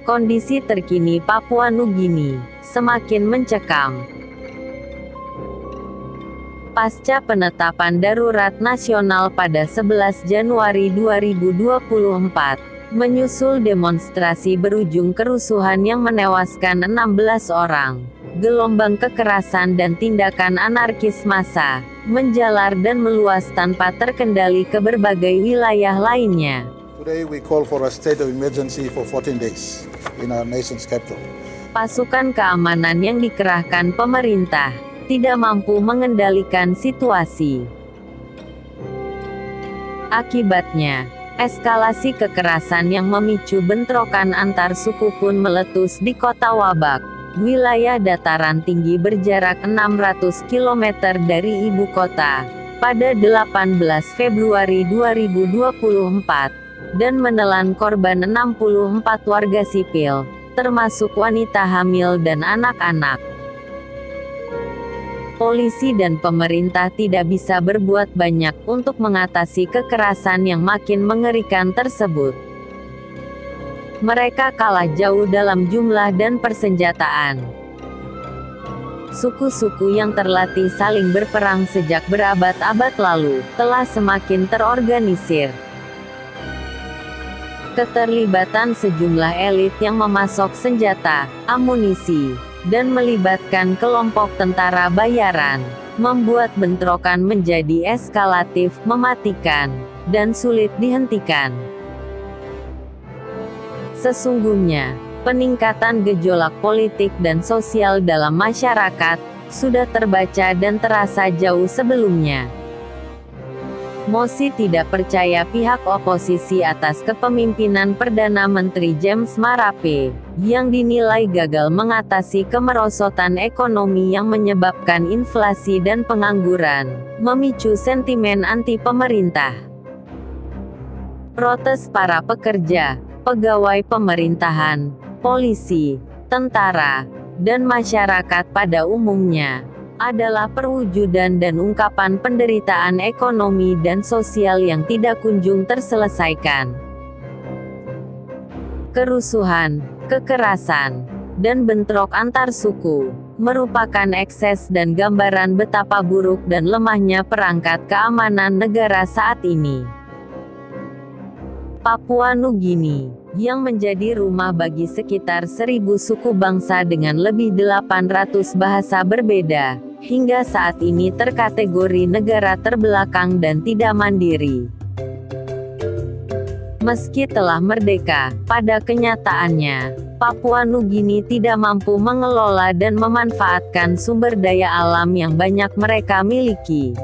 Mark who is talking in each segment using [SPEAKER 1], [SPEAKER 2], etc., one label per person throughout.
[SPEAKER 1] Kondisi terkini Papua Nugini semakin mencekam. Pasca penetapan darurat nasional pada 11 Januari 2024, menyusul demonstrasi berujung kerusuhan yang menewaskan 16 orang, gelombang kekerasan dan tindakan anarkis massa menjalar dan meluas tanpa terkendali ke berbagai wilayah lainnya.
[SPEAKER 2] Today we call for a state of emergency for 14 days in our nation's capital.
[SPEAKER 1] Pasukan keamanan yang dikerahkan pemerintah tidak mampu mengendalikan situasi. Akibatnya, eskalasi kekerasan yang memicu bentrokan antar suku pun meletus di kota Wabak, wilayah dataran tinggi berjarak 600 km dari ibu kota, pada 18 Februari 2024. Dan menelan korban 64 warga sipil, termasuk wanita hamil dan anak-anak. Polisi dan pemerintah tidak bisa berbuat banyak untuk mengatasi kekerasan yang makin mengerikan tersebut. Mereka kalah jauh dalam jumlah dan persenjataan. Suku-suku yang terlatih saling berperang sejak berabad-abad lalu, telah semakin terorganisir. Keterlibatan sejumlah elit yang memasok senjata, amunisi, dan melibatkan kelompok tentara bayaran, membuat bentrokan menjadi eskalatif, mematikan, dan sulit dihentikan. Sesungguhnya, peningkatan gejolak politik dan sosial dalam masyarakat sudah terbaca dan terasa jauh sebelumnya. Mosi tidak percaya pihak oposisi atas kepemimpinan Perdana Menteri James Marape, yang dinilai gagal mengatasi kemerosotan ekonomi yang menyebabkan inflasi dan pengangguran, memicu sentimen anti-pemerintah. Protes para pekerja, pegawai pemerintahan, polisi, tentara, dan masyarakat pada umumnya adalah perwujudan dan ungkapan penderitaan ekonomi dan sosial yang tidak kunjung terselesaikan. Kerusuhan, kekerasan, dan bentrok antar suku merupakan ekses dan gambaran betapa buruk dan lemahnya perangkat keamanan negara saat ini. Papua Nugini, yang menjadi rumah bagi sekitar 1.000 suku bangsa dengan lebih 800 bahasa berbeda, hingga saat ini terkategori negara terbelakang dan tidak mandiri. Meski telah merdeka, pada kenyataannya, Papua Nugini tidak mampu mengelola dan memanfaatkan sumber daya alam yang banyak mereka miliki.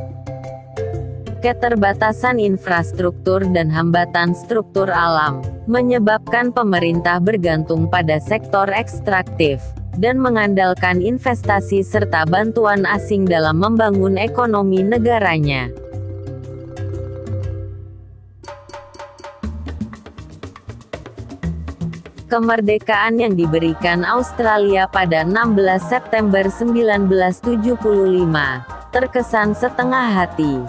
[SPEAKER 1] Keterbatasan infrastruktur dan hambatan struktur alam menyebabkan pemerintah bergantung pada sektor ekstraktif dan mengandalkan investasi serta bantuan asing dalam membangun ekonomi negaranya. Kemerdekaan yang diberikan Australia pada 16 September 1975 terkesan setengah hati.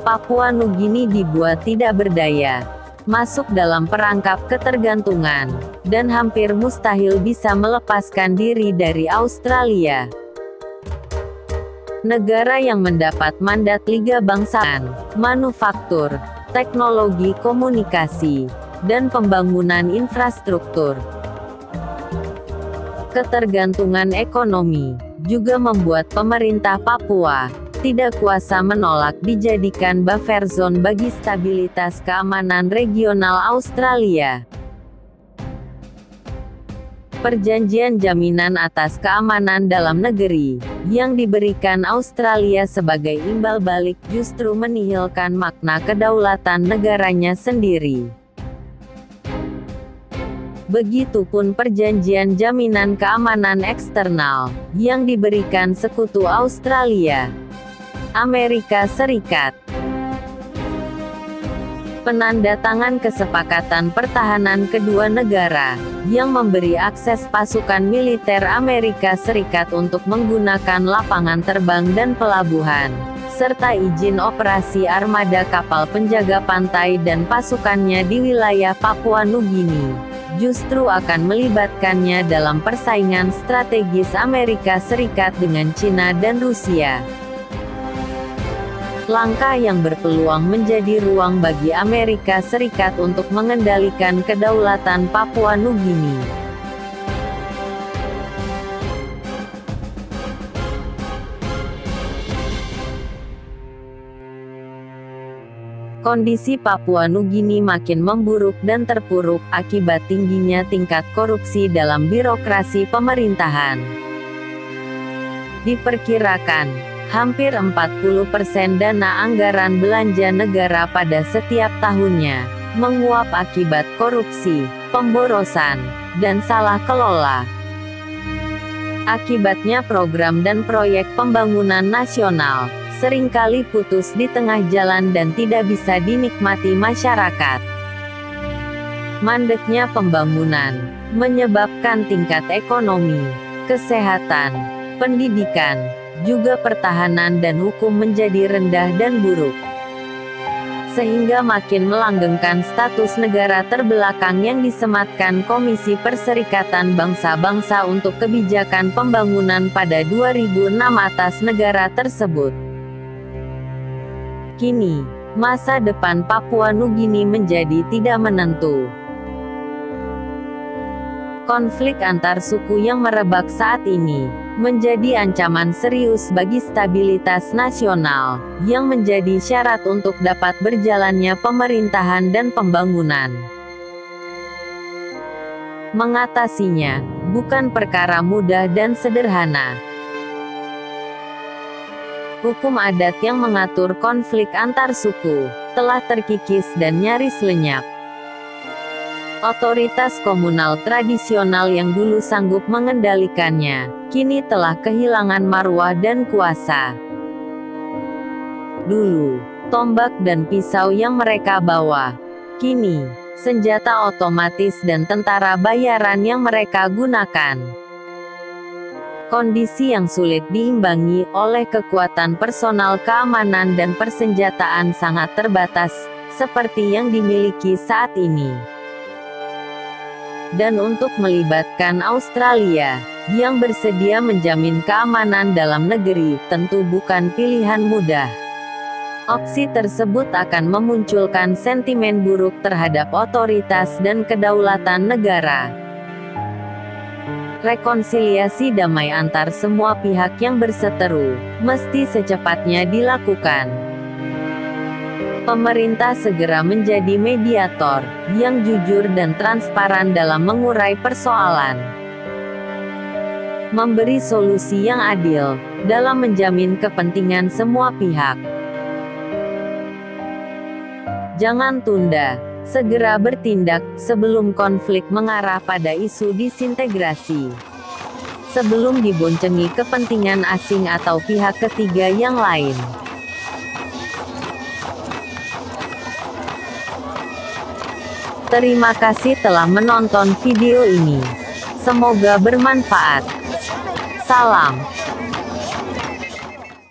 [SPEAKER 1] Papua Nugini dibuat tidak berdaya, masuk dalam perangkap ketergantungan, dan hampir mustahil bisa melepaskan diri dari Australia. Negara yang mendapat mandat Liga Bangsaan, manufaktur, teknologi komunikasi, dan pembangunan infrastruktur. Ketergantungan ekonomi juga membuat pemerintah Papua tidak kuasa menolak dijadikan buffer zone bagi stabilitas keamanan regional Australia. Perjanjian jaminan atas keamanan dalam negeri, yang diberikan Australia sebagai imbal balik justru menihilkan makna kedaulatan negaranya sendiri. Begitupun perjanjian jaminan keamanan eksternal, yang diberikan sekutu Australia, Amerika Serikat. Penandatangan kesepakatan pertahanan kedua negara, yang memberi akses pasukan militer Amerika Serikat untuk menggunakan lapangan terbang dan pelabuhan, serta izin operasi armada kapal penjaga pantai dan pasukannya di wilayah Papua Nugini. justru akan melibatkannya dalam persaingan strategis Amerika Serikat dengan Cina dan Rusia. Langkah yang berpeluang menjadi ruang bagi Amerika Serikat untuk mengendalikan kedaulatan Papua Nugini. Kondisi Papua Nugini makin memburuk dan terpuruk akibat tingginya tingkat korupsi dalam birokrasi pemerintahan. Diperkirakan, hampir 40% dana anggaran belanja negara pada setiap tahunnya menguap akibat korupsi, pemborosan, dan salah kelola. Akibatnya program dan proyek pembangunan nasional seringkali putus di tengah jalan dan tidak bisa dinikmati masyarakat. Mandeknya pembangunan menyebabkan tingkat ekonomi, kesehatan, pendidikan, juga pertahanan dan hukum menjadi rendah dan buruk, sehingga makin melanggengkan status negara terbelakang yang disematkan Komisi Perserikatan Bangsa-Bangsa untuk kebijakan pembangunan pada 2006 atas negara tersebut. Kini, masa depan Papua Nugini menjadi tidak menentu. Konflik antar suku yang merebak saat ini menjadi ancaman serius bagi stabilitas nasional, yang menjadi syarat untuk dapat berjalannya pemerintahan dan pembangunan. Mengatasinya bukan perkara mudah dan sederhana. Hukum adat yang mengatur konflik antar suku telah terkikis dan nyaris lenyap. Otoritas komunal tradisional yang dulu sanggup mengendalikannya, kini telah kehilangan marwah dan kuasa. Dulu, tombak dan pisau yang mereka bawa, kini, senjata otomatis dan tentara bayaran yang mereka gunakan. Kondisi yang sulit diimbangi oleh kekuatan personal keamanan dan persenjataan sangat terbatas, seperti yang dimiliki saat ini. Dan untuk melibatkan Australia, yang bersedia menjamin keamanan dalam negeri, tentu bukan pilihan mudah. Opsi tersebut akan memunculkan sentimen buruk terhadap otoritas dan kedaulatan negara. Rekonsiliasi damai antar semua pihak yang berseteru mesti secepatnya dilakukan. Pemerintah segera menjadi mediator yang jujur dan transparan dalam mengurai persoalan. Memberi solusi yang adil dalam menjamin kepentingan semua pihak. Jangan tunda. Segera bertindak sebelum konflik mengarah pada isu disintegrasi. Sebelum diboncengi kepentingan asing atau pihak ketiga yang lain. Terima kasih telah menonton video ini. Semoga bermanfaat. Salam.